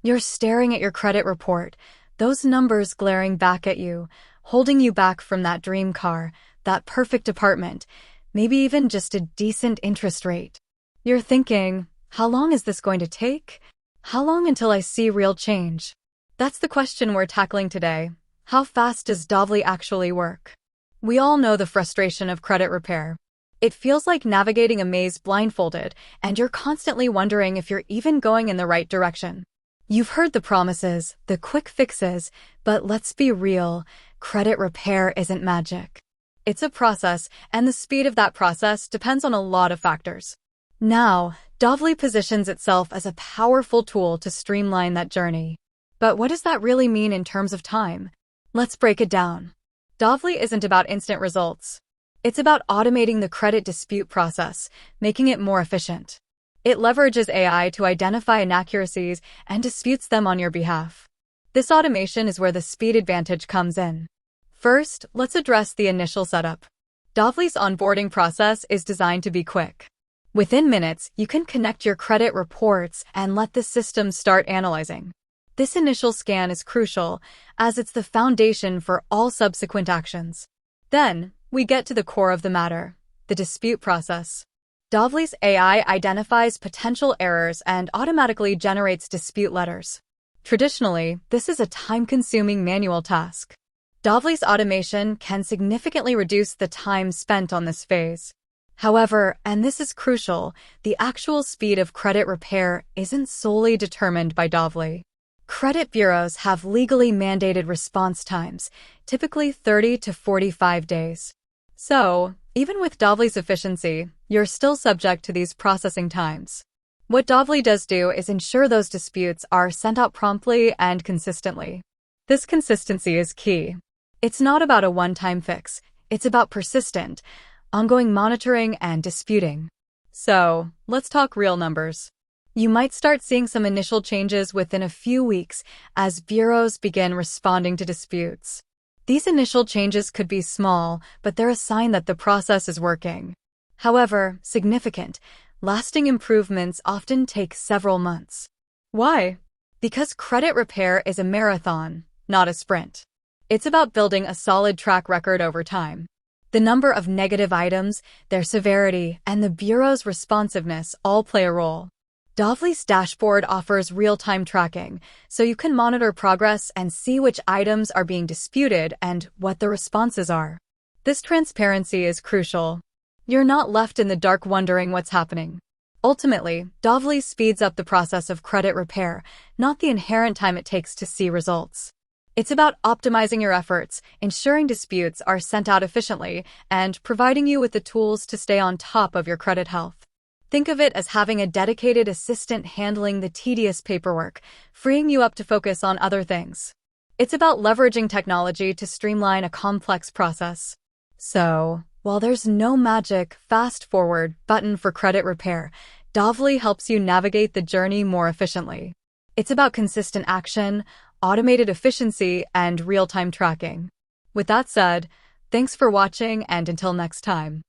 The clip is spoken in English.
You're staring at your credit report, those numbers glaring back at you, holding you back from that dream car, that perfect apartment, maybe even just a decent interest rate. You're thinking, how long is this going to take? How long until I see real change? That's the question we're tackling today. How fast does Dovly actually work? We all know the frustration of credit repair. It feels like navigating a maze blindfolded, and you're constantly wondering if you're even going in the right direction. You've heard the promises, the quick fixes, but let's be real, credit repair isn't magic. It's a process, and the speed of that process depends on a lot of factors. Now, Dovly positions itself as a powerful tool to streamline that journey. But what does that really mean in terms of time? Let's break it down. Dovly isn't about instant results. It's about automating the credit dispute process, making it more efficient. It leverages AI to identify inaccuracies and disputes them on your behalf. This automation is where the speed advantage comes in. First, let's address the initial setup. Dovly's onboarding process is designed to be quick. Within minutes, you can connect your credit reports and let the system start analyzing. This initial scan is crucial, as it's the foundation for all subsequent actions. Then, we get to the core of the matter, the dispute process. Dovly's AI identifies potential errors and automatically generates dispute letters. Traditionally, this is a time-consuming manual task. Dovly's automation can significantly reduce the time spent on this phase. However, and this is crucial, the actual speed of credit repair isn't solely determined by Dovly. Credit bureaus have legally mandated response times, typically 30 to 45 days. So, even with Dovly's efficiency, you're still subject to these processing times. What Dovly does do is ensure those disputes are sent out promptly and consistently. This consistency is key. It's not about a one-time fix, it's about persistent, ongoing monitoring and disputing. So, let's talk real numbers. You might start seeing some initial changes within a few weeks as bureaus begin responding to disputes. These initial changes could be small, but they're a sign that the process is working. However, significant, lasting improvements often take several months. Why? Because credit repair is a marathon, not a sprint. It's about building a solid track record over time. The number of negative items, their severity, and the bureau's responsiveness all play a role. Dovly's dashboard offers real-time tracking, so you can monitor progress and see which items are being disputed and what the responses are. This transparency is crucial. You're not left in the dark wondering what's happening. Ultimately, Dovly speeds up the process of credit repair, not the inherent time it takes to see results. It's about optimizing your efforts, ensuring disputes are sent out efficiently, and providing you with the tools to stay on top of your credit health. Think of it as having a dedicated assistant handling the tedious paperwork, freeing you up to focus on other things. It's about leveraging technology to streamline a complex process. So, while there's no magic fast-forward button for credit repair, Dovly helps you navigate the journey more efficiently. It's about consistent action, automated efficiency, and real-time tracking. With that said, thanks for watching, and until next time.